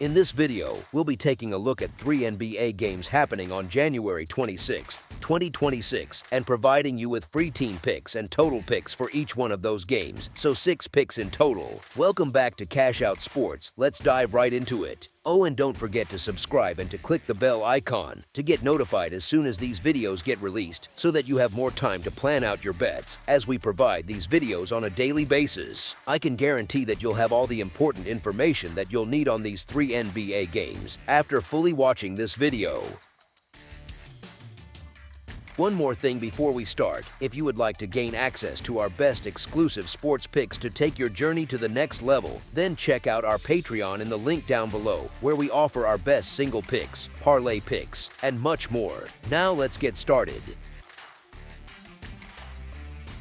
In this video, we'll be taking a look at 3 NBA games happening on January 26, 2026, and providing you with free team picks and total picks for each one of those games, so 6 picks in total. Welcome back to Cash Out Sports. Let's dive right into it. Oh, and don't forget to subscribe and to click the bell icon to get notified as soon as these videos get released so that you have more time to plan out your bets as we provide these videos on a daily basis. I can guarantee that you'll have all the important information that you'll need on these 3 NBA games after fully watching this video. One more thing before we start, if you would like to gain access to our best exclusive sports picks to take your journey to the next level, then check out our Patreon in the link down below, where we offer our best single picks, parlay picks, and much more. Now let's get started.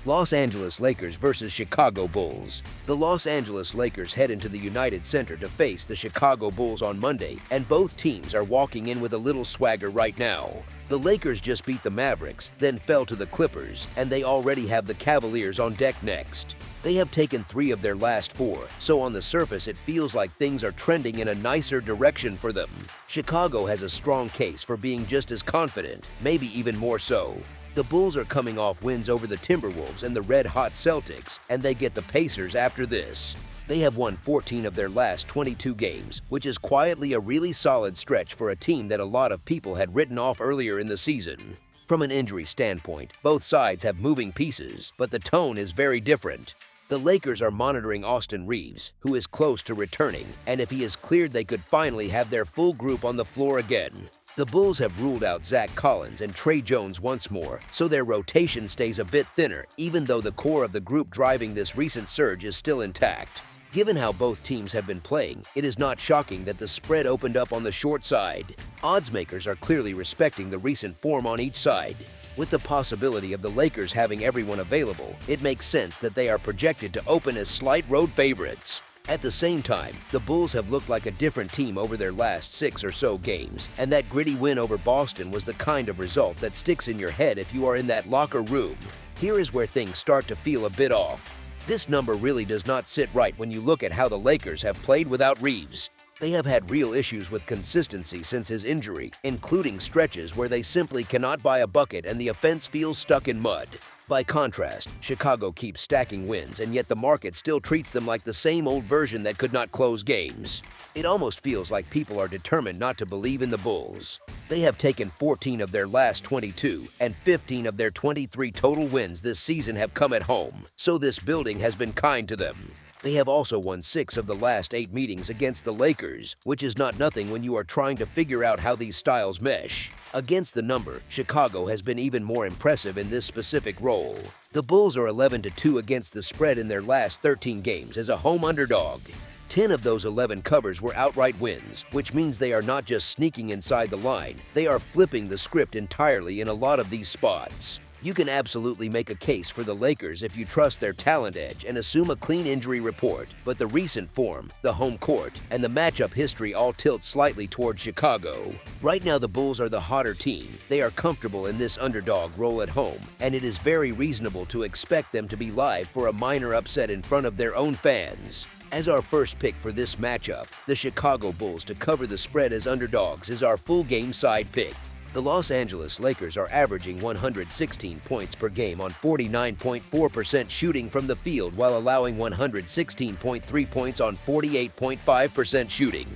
Los Angeles Lakers versus Chicago Bulls. The Los Angeles Lakers head into the United Center to face the Chicago Bulls on Monday, and both teams are walking in with a little swagger right now. The Lakers just beat the Mavericks, then fell to the Clippers, and they already have the Cavaliers on deck next. They have taken 3 of their last 4, so on the surface it feels like things are trending in a nicer direction for them. Chicago has a strong case for being just as confident, maybe even more so. The Bulls are coming off wins over the Timberwolves and the red-hot Celtics, and they get the Pacers after this. They have won 14 of their last 22 games, which is quietly a really solid stretch for a team that a lot of people had written off earlier in the season. From an injury standpoint, both sides have moving pieces, but the tone is very different. The Lakers are monitoring Austin Reeves, who is close to returning, and if he is cleared, they could finally have their full group on the floor again. The Bulls have ruled out Zach Collins and Trey Jones once more, so their rotation stays a bit thinner, even though the core of the group driving this recent surge is still intact. Given how both teams have been playing, it is not shocking that the spread opened up on the short side. Odds makers are clearly respecting the recent form on each side. With the possibility of the Lakers having everyone available, it makes sense that they are projected to open as slight road favorites. At the same time, the Bulls have looked like a different team over their last 6 or so games, and that gritty win over Boston was the kind of result that sticks in your head if you are in that locker room. Here is where things start to feel a bit off. This number really does not sit right when you look at how the Lakers have played without Reeves. They have had real issues with consistency since his injury, including stretches where they simply cannot buy a bucket and the offense feels stuck in mud. By contrast, Chicago keeps stacking wins, and yet the market still treats them like the same old version that could not close games. It almost feels like people are determined not to believe in the Bulls. They have taken 14 of their last 22, and 15 of their 23 total wins this season have come at home, so this building has been kind to them. They have also won 6 of the last 8 meetings against the Lakers, which is not nothing when you are trying to figure out how these styles mesh. Against the number, Chicago has been even more impressive in this specific role. The Bulls are 11-2 against the spread in their last 13 games as a home underdog. 10 of those 11 covers were outright wins, which means they are not just sneaking inside the line, they are flipping the script entirely in a lot of these spots. You can absolutely make a case for the Lakers if you trust their talent edge and assume a clean injury report, but the recent form, the home court, and the matchup history all tilt slightly toward Chicago. Right now the Bulls are the hotter team. They are comfortable in this underdog role at home, and it is very reasonable to expect them to be live for a minor upset in front of their own fans. As our first pick for this matchup, the Chicago Bulls to cover the spread as underdogs is our full game side pick. The Los Angeles Lakers are averaging 116 points per game on 49.4% shooting from the field while allowing 116.3 points on 48.5% shooting.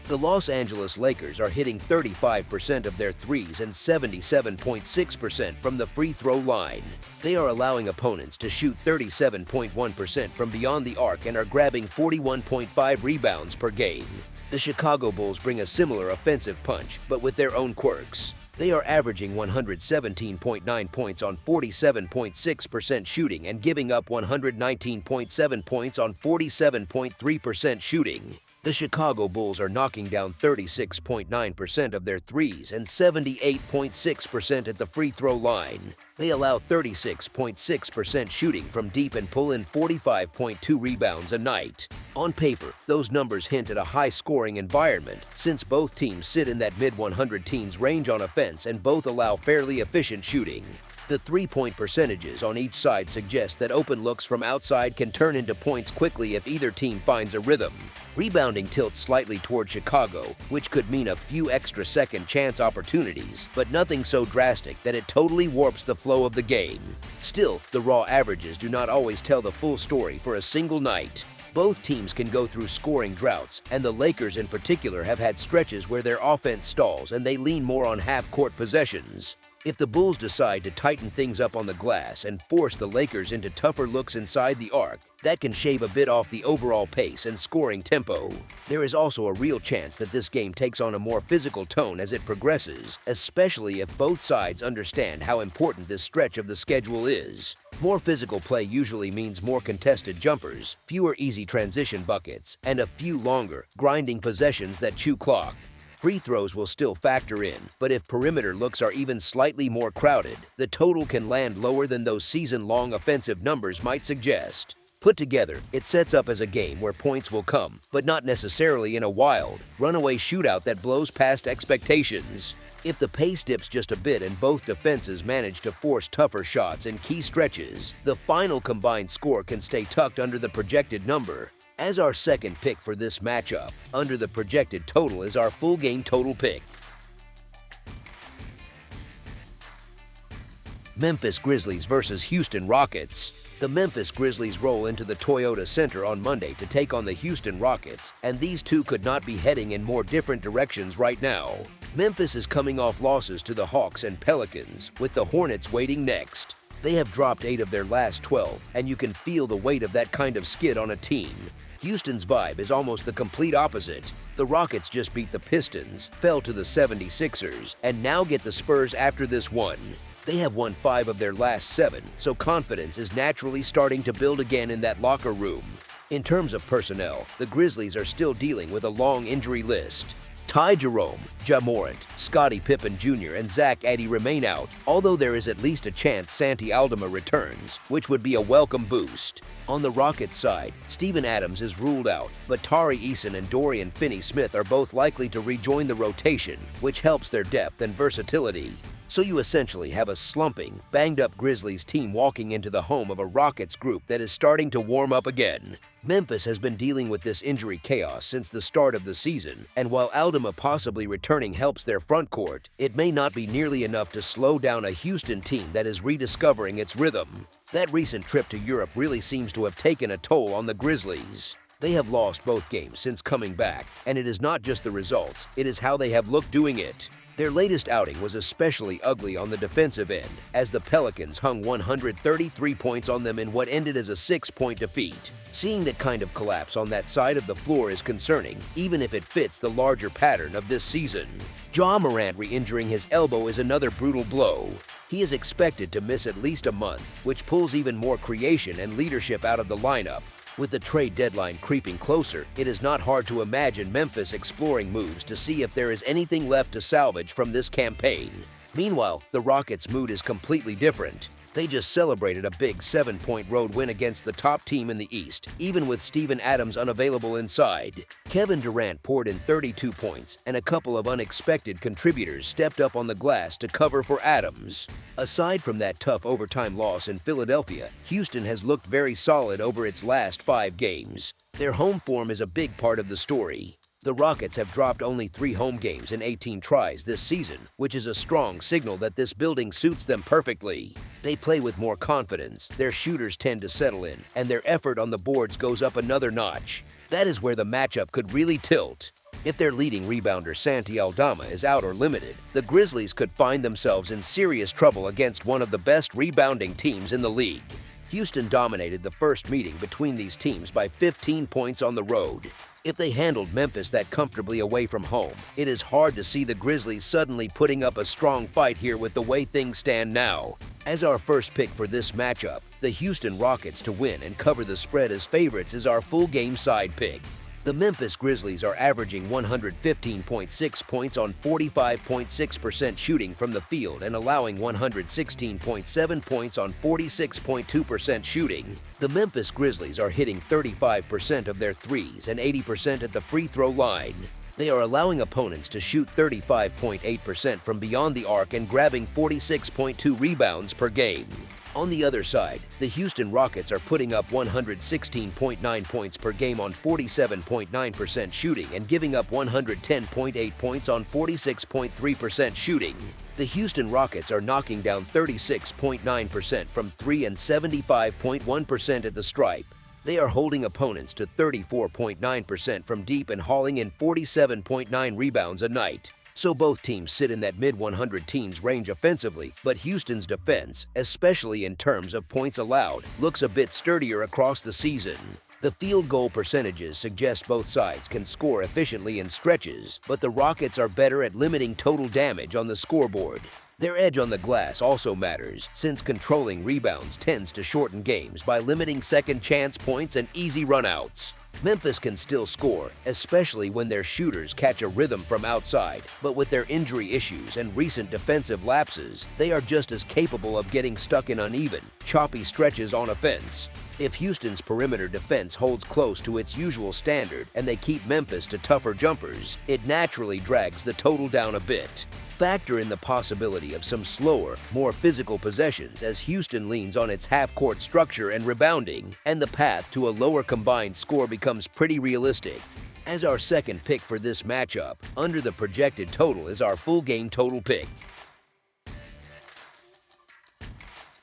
The Los Angeles Lakers are hitting 35% of their threes and 77.6% from the free throw line. They are allowing opponents to shoot 37.1% from beyond the arc and are grabbing 41.5 rebounds per game. The Chicago Bulls bring a similar offensive punch, but with their own quirks. They are averaging 117.9 points on 47.6% shooting and giving up 119.7 points on 47.3% shooting. The Chicago Bulls are knocking down 36.9% of their threes and 78.6% at the free throw line. They allow 36.6% shooting from deep and pull in 45.2 rebounds a night. On paper, those numbers hint at a high-scoring environment since both teams sit in that mid-100 teens range on offense and both allow fairly efficient shooting. The three-point percentages on each side suggest that open looks from outside can turn into points quickly if either team finds a rhythm. Rebounding tilts slightly toward Chicago, which could mean a few extra second chance opportunities, but nothing so drastic that it totally warps the flow of the game. Still, the raw averages do not always tell the full story for a single night. Both teams can go through scoring droughts, and the Lakers in particular have had stretches where their offense stalls and they lean more on half-court possessions. If the Bulls decide to tighten things up on the glass and force the Lakers into tougher looks inside the arc, that can shave a bit off the overall pace and scoring tempo. There is also a real chance that this game takes on a more physical tone as it progresses, especially if both sides understand how important this stretch of the schedule is. More physical play usually means more contested jumpers, fewer easy transition buckets, and a few longer, grinding possessions that chew clock. Free throws will still factor in, but if perimeter looks are even slightly more crowded, the total can land lower than those season-long offensive numbers might suggest. Put together, it sets up as a game where points will come, but not necessarily in a wild, runaway shootout that blows past expectations. If the pace dips just a bit and both defenses manage to force tougher shots in key stretches, the final combined score can stay tucked under the projected number. As our second pick for this matchup, under the projected total is our full game total pick. Memphis Grizzlies versus Houston Rockets. The Memphis Grizzlies roll into the Toyota Center on Monday to take on the Houston Rockets, and these two could not be heading in more different directions right now. Memphis is coming off losses to the Hawks and Pelicans, with the Hornets waiting next. They have dropped 8 of their last 12, and you can feel the weight of that kind of skid on a team. Houston's vibe is almost the complete opposite. The Rockets just beat the Pistons, fell to the 76ers, and now get the Spurs after this one. They have won 5 of their last 7, so confidence is naturally starting to build again in that locker room. In terms of personnel, the Grizzlies are still dealing with a long injury list. Ty Jerome, Ja Morant, Scottie Pippen Jr., and Zach Edey remain out, although there is at least a chance Santi Aldama returns, which would be a welcome boost. On the Rockets side, Steven Adams is ruled out, but Tari Eason and Dorian Finney-Smith are both likely to rejoin the rotation, which helps their depth and versatility. So you essentially have a slumping, banged-up Grizzlies team walking into the home of a Rockets group that is starting to warm up again. Memphis has been dealing with this injury chaos since the start of the season, and while Aldama possibly returning helps their front court, it may not be nearly enough to slow down a Houston team that is rediscovering its rhythm. That recent trip to Europe really seems to have taken a toll on the Grizzlies. They have lost both games since coming back, and it is not just the results, it is how they have looked doing it. Their latest outing was especially ugly on the defensive end, as the Pelicans hung 133 points on them in what ended as a 6-point defeat. Seeing that kind of collapse on that side of the floor is concerning, even if it fits the larger pattern of this season. Ja Morant re-injuring his elbow is another brutal blow. He is expected to miss at least a month, which pulls even more creation and leadership out of the lineup. With the trade deadline creeping closer, it is not hard to imagine Memphis exploring moves to see if there is anything left to salvage from this campaign. Meanwhile, the Rockets' mood is completely different. They just celebrated a big 7-point road win against the top team in the East, even with Steven Adams unavailable inside. Kevin Durant poured in 32 points, and a couple of unexpected contributors stepped up on the glass to cover for Adams. Aside from that tough overtime loss in Philadelphia, Houston has looked very solid over its last 5 games. Their home form is a big part of the story. The Rockets have dropped only 3 home games in 18 tries this season, which is a strong signal that this building suits them perfectly. They play with more confidence, their shooters tend to settle in, and their effort on the boards goes up another notch. That is where the matchup could really tilt. If their leading rebounder Santi Aldama is out or limited, the Grizzlies could find themselves in serious trouble against one of the best rebounding teams in the league. Houston dominated the first meeting between these teams by 15 points on the road. If they handled Memphis that comfortably away from home, it is hard to see the Grizzlies suddenly putting up a strong fight here with the way things stand now. As our first pick for this matchup, the Houston Rockets to win and cover the spread as favorites is our full game side pick. The Memphis Grizzlies are averaging 115.6 points on 45.6% shooting from the field and allowing 116.7 points on 46.2% shooting. The Memphis Grizzlies are hitting 35% of their threes and 80% at the free throw line. They are allowing opponents to shoot 35.8% from beyond the arc and grabbing 46.2 rebounds per game. On the other side, the Houston Rockets are putting up 116.9 points per game on 47.9% shooting and giving up 110.8 points on 46.3% shooting. The Houston Rockets are knocking down 36.9% from 3 and 75.1% at the stripe. They are holding opponents to 34.9% from deep and hauling in 47.9 rebounds a night. So both teams sit in that mid-100 teens range offensively, but Houston's defense, especially in terms of points allowed, looks a bit sturdier across the season. The field goal percentages suggest both sides can score efficiently in stretches, but the Rockets are better at limiting total damage on the scoreboard. Their edge on the glass also matters, since controlling rebounds tends to shorten games by limiting second chance points and easy runouts. Memphis can still score, especially when their shooters catch a rhythm from outside, but with their injury issues and recent defensive lapses, they are just as capable of getting stuck in uneven, choppy stretches on offense. If Houston's perimeter defense holds close to its usual standard and they keep Memphis to tougher jumpers, it naturally drags the total down a bit. Factor in the possibility of some slower, more physical possessions as Houston leans on its half-court structure and rebounding, and the path to a lower combined score becomes pretty realistic. As our second pick for this matchup, under the projected total is our full game total pick.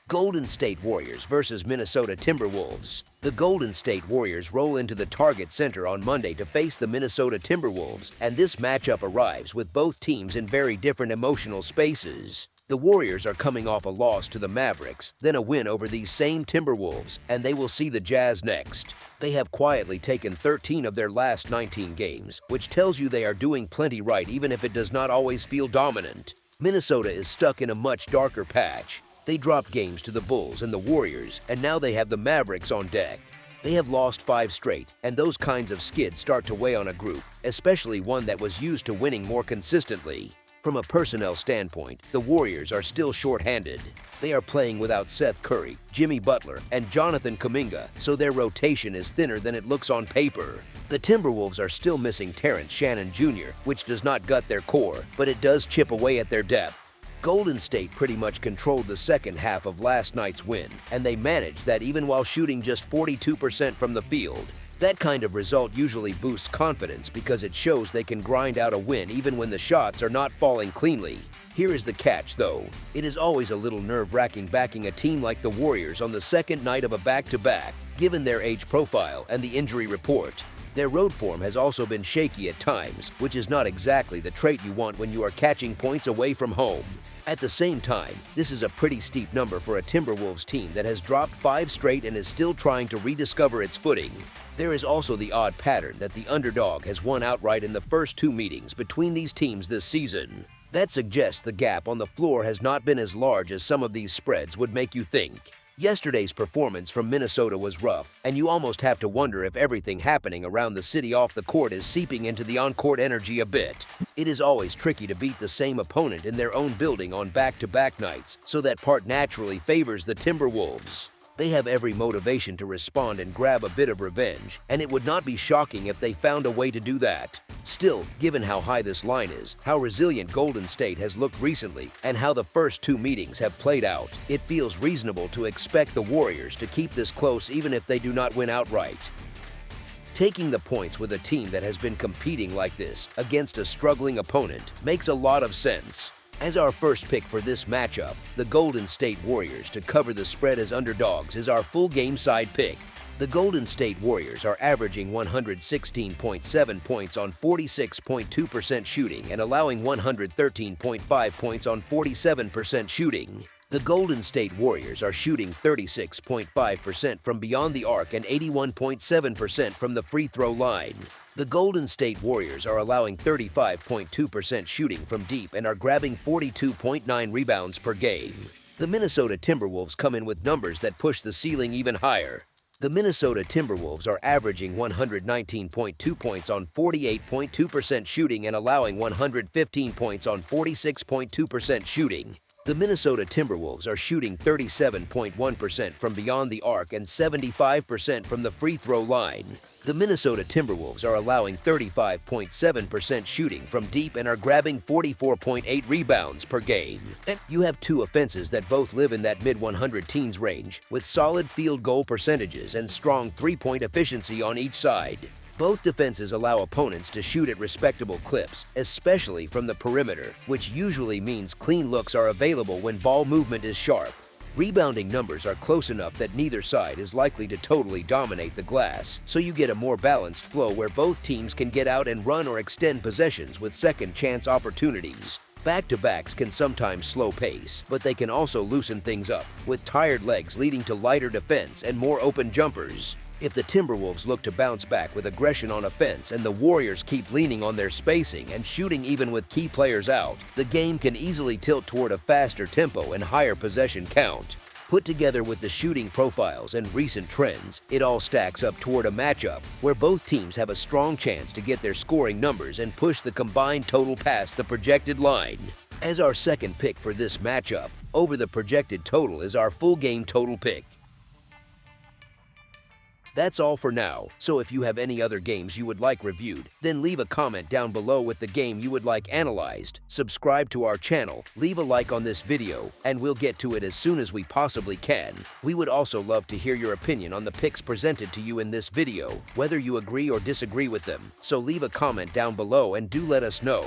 Golden State Warriors versus Minnesota Timberwolves. The Golden State Warriors roll into the Target Center on Monday to face the Minnesota Timberwolves, and this matchup arrives with both teams in very different emotional spaces. The Warriors are coming off a loss to the Mavericks, then a win over these same Timberwolves, and they will see the Jazz next. They have quietly taken 13 of their last 19 games, which tells you they are doing plenty right even if it does not always feel dominant. Minnesota is stuck in a much darker patch. They dropped games to the Bulls and the Warriors, and now they have the Mavericks on deck. They have lost 5 straight, and those kinds of skids start to weigh on a group, especially one that was used to winning more consistently. From a personnel standpoint, the Warriors are still short-handed. They are playing without Seth Curry, Jimmy Butler, and Jonathan Kuminga, so their rotation is thinner than it looks on paper. The Timberwolves are still missing Terrence Shannon Jr., which does not gut their core, but it does chip away at their depth. Golden State pretty much controlled the second half of last night's win, and they managed that even while shooting just 42% from the field. That kind of result usually boosts confidence because it shows they can grind out a win even when the shots are not falling cleanly. Here is the catch, though. It is always a little nerve-wracking backing a team like the Warriors on the second night of a back-to-back, given their age profile and the injury report. Their road form has also been shaky at times, which is not exactly the trait you want when you are catching points away from home. At the same time, this is a pretty steep number for a Timberwolves team that has dropped 5 straight and is still trying to rediscover its footing. There is also the odd pattern that the underdog has won outright in the first 2 meetings between these teams this season. That suggests the gap on the floor has not been as large as some of these spreads would make you think. Yesterday's performance from Minnesota was rough, and you almost have to wonder if everything happening around the city off the court is seeping into the on-court energy a bit. It is always tricky to beat the same opponent in their own building on back-to-back nights, so that part naturally favors the Timberwolves. They have every motivation to respond and grab a bit of revenge, and it would not be shocking if they found a way to do that. Still, given how high this line is, how resilient Golden State has looked recently, and how the first 2 meetings have played out, it feels reasonable to expect the Warriors to keep this close even if they do not win outright. Taking the points with a team that has been competing like this against a struggling opponent makes a lot of sense. As our first pick for this matchup, the Golden State Warriors to cover the spread as underdogs is our full game side pick. The Golden State Warriors are averaging 116.7 points on 46.2% shooting and allowing 113.5 points on 47% shooting. The Golden State Warriors are shooting 36.5% from beyond the arc and 81.7% from the free throw line. The Golden State Warriors are allowing 35.2% shooting from deep and are grabbing 42.9 rebounds per game. The Minnesota Timberwolves come in with numbers that push the ceiling even higher. The Minnesota Timberwolves are averaging 119.2 points on 48.2% shooting and allowing 115 points on 46.2% shooting. The Minnesota Timberwolves are shooting 37.1% from beyond the arc and 75% from the free throw line. The Minnesota Timberwolves are allowing 35.7% shooting from deep and are grabbing 44.8 rebounds per game. And you have two offenses that both live in that mid-100 teens range, with solid field goal percentages and strong three-point efficiency on each side. Both defenses allow opponents to shoot at respectable clips, especially from the perimeter, which usually means clean looks are available when ball movement is sharp. Rebounding numbers are close enough that neither side is likely to totally dominate the glass, so you get a more balanced flow where both teams can get out and run or extend possessions with second-chance opportunities. Back-to-backs can sometimes slow pace, but they can also loosen things up, with tired legs leading to lighter defense and more open jumpers. If the Timberwolves look to bounce back with aggression on offense and the Warriors keep leaning on their spacing and shooting even with key players out, the game can easily tilt toward a faster tempo and higher possession count. Put together with the shooting profiles and recent trends, it all stacks up toward a matchup where both teams have a strong chance to get their scoring numbers and push the combined total past the projected line. As our second pick for this matchup, over the projected total is our full game total pick. That's all for now, so if you have any other games you would like reviewed, then leave a comment down below with the game you would like analyzed, subscribe to our channel, leave a like on this video, and we'll get to it as soon as we possibly can. We would also love to hear your opinion on the picks presented to you in this video, whether you agree or disagree with them, so leave a comment down below and do let us know.